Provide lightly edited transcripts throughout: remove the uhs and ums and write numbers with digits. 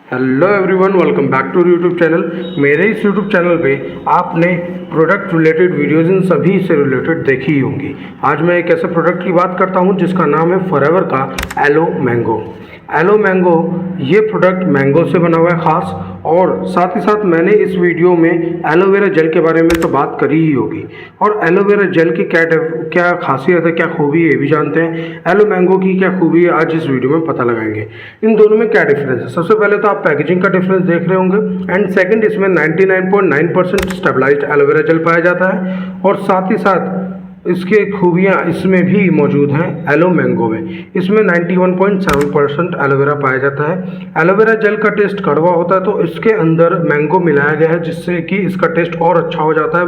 Hello everyone, welcome back to YouTube channel. मेरे इस YouTube channel पे आपने प्रोडक्ट रिलेटेड वीडियोज़ इन सभी से रिलेटेड देखी ही होंगी। आज मैं एक ऐसे प्रोडक्ट की बात करता हूँ जिसका नाम है फॉरएवर का एलो मैंगो। एलो मैंगो ये प्रोडक्ट मैंगो से बना हुआ है ख़ास, और साथ ही साथ मैंने इस वीडियो में एलोवेरा जेल के बारे में तो बात करी ही होगी। और एलोवेरा जेल की क्या खासियत है, क्या खूबी है, ये भी जानते हैं। एलो मैंगो की क्या खूबी है आज इस वीडियो में पता लगाएंगे। इन दोनों में क्या डिफरेंस है। सबसे पहले तो आप पैकेजिंग का डिफरेंस देख रहे होंगे, एंड सेकंड इसमें 99.9% स्टेबलाइज्ड एलोवेरा जेल पाया जाता है। और साथ ही साथ इसके खूबियाँ इसमें भी मौजूद हैं एलो मैंगो में। इसमें 91.7% एलोवेरा पाया जाता है। एलोवेरा जेल का टेस्ट कड़वा होता है, तो इसके अंदर मैंगो मिलाया गया है जिससे कि इसका टेस्ट और अच्छा हो जाता है,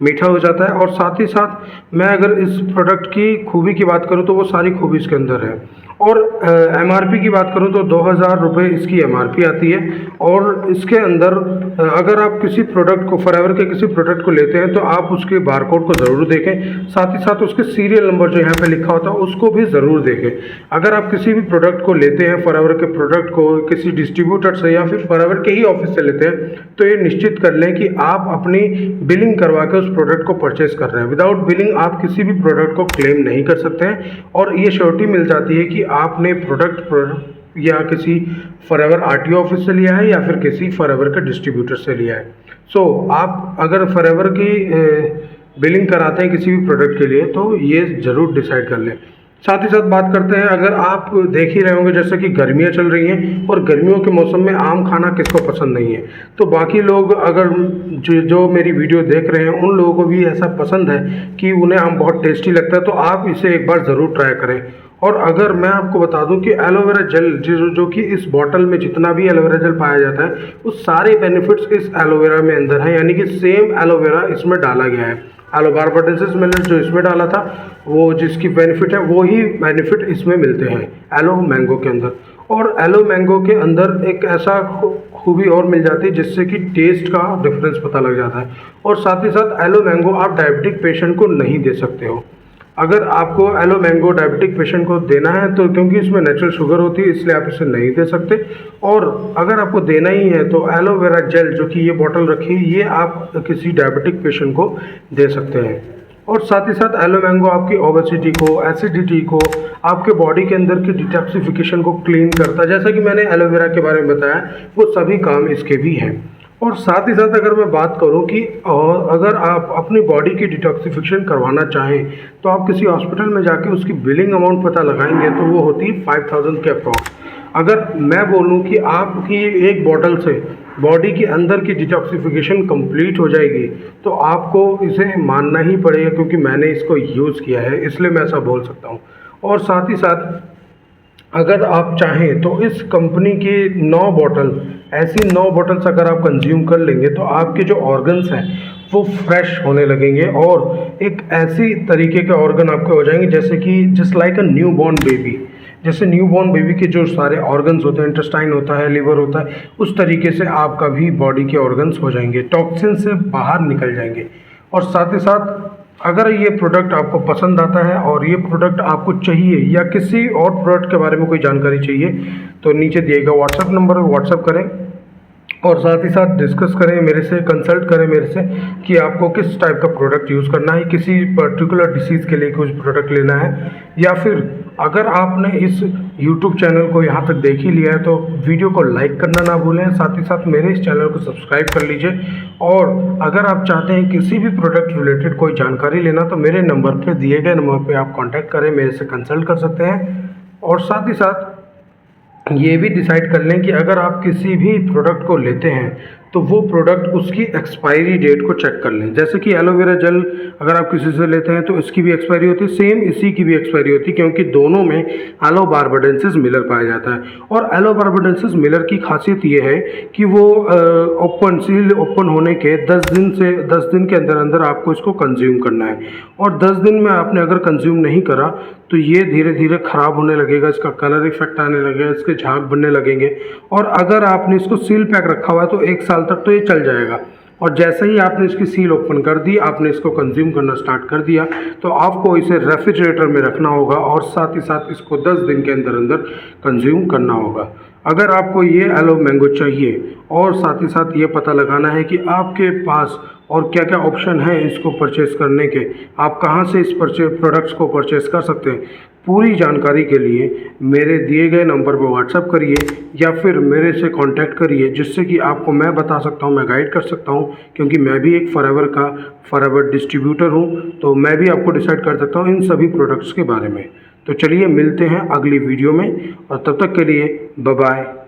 मीठा हो जाता है। और साथ ही साथ मैं अगर इस प्रोडक्ट की खूबी की बात करूं तो वो सारी खूबी इसके अंदर है। और एमआरपी की बात करूं तो 2000 रुपये इसकी एमआरपी आती है। और इसके अंदर अगर आप किसी प्रोडक्ट को, फॉरएवर के किसी प्रोडक्ट को लेते हैं तो आप उसके बारकोड को ज़रूर देखें, साथ ही साथ उसके सीरियल नंबर जो यहाँ पे लिखा होता है उसको भी ज़रूर देखें। अगर आप किसी भी प्रोडक्ट को लेते हैं, फॉरएवर के प्रोडक्ट को किसी डिस्ट्रीब्यूटर से या फिर फॉरएवर के ही ऑफिस से लेते हैं, तो ये निश्चित कर लें कि आप अपनी बिलिंग करवा के उस प्रोडक्ट को परचेज कर रहे हैं। विदाउट बिलिंग आप किसी भी प्रोडक्ट को क्लेम नहीं कर सकते हैं, और ये श्योरिटी मिल जाती है कि आपने प्रोडक्ट या किसी फॉरएवर आरटीओ ऑफिस से लिया है या फिर किसी फॉरएवर के डिस्ट्रीब्यूटर से लिया है। आप अगर फॉरएवर की बिलिंग कराते हैं किसी भी प्रोडक्ट के लिए तो ये ज़रूर डिसाइड कर लें। साथ ही साथ बात करते हैं, अगर आप देख ही रहे होंगे जैसे कि गर्मियाँ चल रही हैं, और गर्मियों के मौसम में आम खाना किसको पसंद नहीं है। तो बाकी लोग अगर जो मेरी वीडियो देख रहे हैं उन लोगों को भी ऐसा पसंद है कि उन्हें आम बहुत टेस्टी लगता है, तो आप इसे एक बार ज़रूर ट्राई करें। और अगर मैं आपको बता दूं कि एलोवेरा जेल जो कि इस बॉटल में जितना भी एलोवेरा जेल पाया जाता है उस सारे बेनिफिट्स इस एलोवेरा में अंदर हैं, यानी कि सेम एलोवेरा इसमें डाला गया है। एलो बारबाडेंसिस मिलेट जो इसमें डाला था, वो जिसकी बेनिफिट है वो ही बेनिफिट इसमें मिलते हैं एलो मैंगो के अंदर। और एलो मैंगो के अंदर एक ऐसा खूबी और मिल जाती है जिससे कि टेस्ट का डिफरेंस पता लग जाता है। और साथ ही साथ एलो मैंगो आप डायबिटिक पेशेंट को नहीं दे सकते हो। अगर आपको एलो मैंगो डायबिटिक पेशेंट को देना है तो क्योंकि इसमें नेचुरल शुगर होती है इसलिए आप इसे नहीं दे सकते। और अगर आपको देना ही है तो एलोवेरा जेल जो कि ये बॉटल रखी है ये आप किसी डायबिटिक पेशेंट को दे सकते हैं। और साथ ही साथ एलो मैंगो आपकी ओबेसिटी को, एसिडिटी को, आपके बॉडी के अंदर की डिटॉक्सिफिकेशन को क्लीन करता है। जैसा कि मैंने एलोवेरा के बारे में बताया, वो सभी काम इसके भी हैं। और साथ ही साथ अगर मैं बात करूं कि अगर आप अपनी बॉडी की डिटॉक्सिफिकेशन करवाना चाहें तो आप किसी हॉस्पिटल में जाके उसकी बिलिंग अमाउंट पता लगाएंगे तो वो होती है 5000 के अप्रॉक्स। अगर मैं बोलूं कि आपकी एक बॉटल से बॉडी के अंदर की डिटॉक्सिफिकेशन कंप्लीट हो जाएगी तो आपको इसे मानना ही पड़ेगा, क्योंकि मैंने इसको यूज़ किया है इसलिए मैं ऐसा बोल सकता हूँ। और साथ ही साथ अगर आप चाहें तो इस कंपनी की 9 बॉटल, ऐसी 9 बॉटल्स अगर आप कंज्यूम कर लेंगे तो आपके जो ऑर्गन्स हैं वो फ्रेश होने लगेंगे, और एक ऐसी तरीके के ऑर्गन आपके हो जाएंगे जैसे कि just like a new born baby. जैसे न्यू बॉर्न बेबी के जो सारे ऑर्गन्स होते हैं, इंटेस्टाइन होता है, लिवर होता है, उस तरीके से आपका भी बॉडी के ऑर्गन्स हो जाएंगे, टॉक्सिन से बाहर निकल जाएंगे। और साथ ही साथ अगर ये प्रोडक्ट आपको पसंद आता है और ये प्रोडक्ट आपको चाहिए या किसी और प्रोडक्ट के बारे में कोई जानकारी चाहिए तो नीचे दिए गए व्हाट्सएप नंबर पर व्हाट्सएप करें, और साथ ही साथ डिस्कस करें मेरे से, कंसल्ट करें मेरे से कि आपको किस टाइप का प्रोडक्ट यूज़ करना है, किसी पर्टिकुलर डिसीज़ के लिए कुछ प्रोडक्ट लेना है। या फिर अगर आपने इस YouTube चैनल को यहाँ तक देख ही लिया है तो वीडियो को लाइक करना ना भूलें, साथ ही साथ मेरे इस चैनल को सब्सक्राइब कर लीजिए। और अगर आप चाहते हैं किसी भी प्रोडक्ट रिलेटेड कोई जानकारी लेना तो मेरे नंबर पर, दिए गए नंबर पर आप कॉन्टैक्ट करें, मेरे से कंसल्ट कर सकते हैं। और साथ ही साथ ये भी डिसाइड कर लें कि अगर आप किसी भी प्रोडक्ट को लेते हैं तो वो प्रोडक्ट उसकी एक्सपायरी डेट को चेक कर लें। जैसे कि एलोवेरा जेल अगर आप किसी से लेते हैं तो इसकी भी एक्सपायरी होती है, सेम इसी की भी एक्सपायरी होती है, क्योंकि दोनों में एलो बारबाडेंसिस मिलर पाया जाता है। और एलो बारबाडेंसिस मिलर की खासियत ये है कि वो सील ओपन होने के 10 दिन के अंदर अंदर आपको इसको कंज्यूम करना है। और 10 दिन में आपने अगर कंज्यूम नहीं करा तो ये धीरे धीरे ख़राब होने लगेगा, इसका कलर इफेक्ट आने लगेगा, इसके झाग बनने लगेंगे। और अगर आपने इसको सील पैक रखा हुआ है तो 1 साल तक तो ये चल जाएगा। और जैसे ही आपने इसकी सील ओपन कर दी, आपने इसको कंज्यूम करना स्टार्ट कर दिया, तो आपको इसे रेफ्रिजरेटर में रखना होगा और साथ ही साथ इसको 10 दिन के अंदर अंदर कंज्यूम करना होगा। अगर आपको ये एलो मैंगो चाहिए और साथ ही साथ ये पता लगाना है कि आपके पास और क्या क्या ऑप्शन है इसको परचेज़ करने के, आप कहाँ से इस प्रोडक्ट्स को परचेज़ कर सकते हैं, पूरी जानकारी के लिए मेरे दिए गए नंबर पर व्हाट्सएप करिए या फिर मेरे से कांटेक्ट करिए, जिससे कि आपको मैं बता सकता हूँ, मैं गाइड कर सकता हूँ, क्योंकि मैं भी एक फॉरएवर डिस्ट्रीब्यूटर हूँ, तो मैं भी आपको डिसाइड कर सकता हूँ इन सभी प्रोडक्ट्स के बारे में। तो चलिए मिलते हैं अगली वीडियो में, और तब तक के लिए बाय बाय।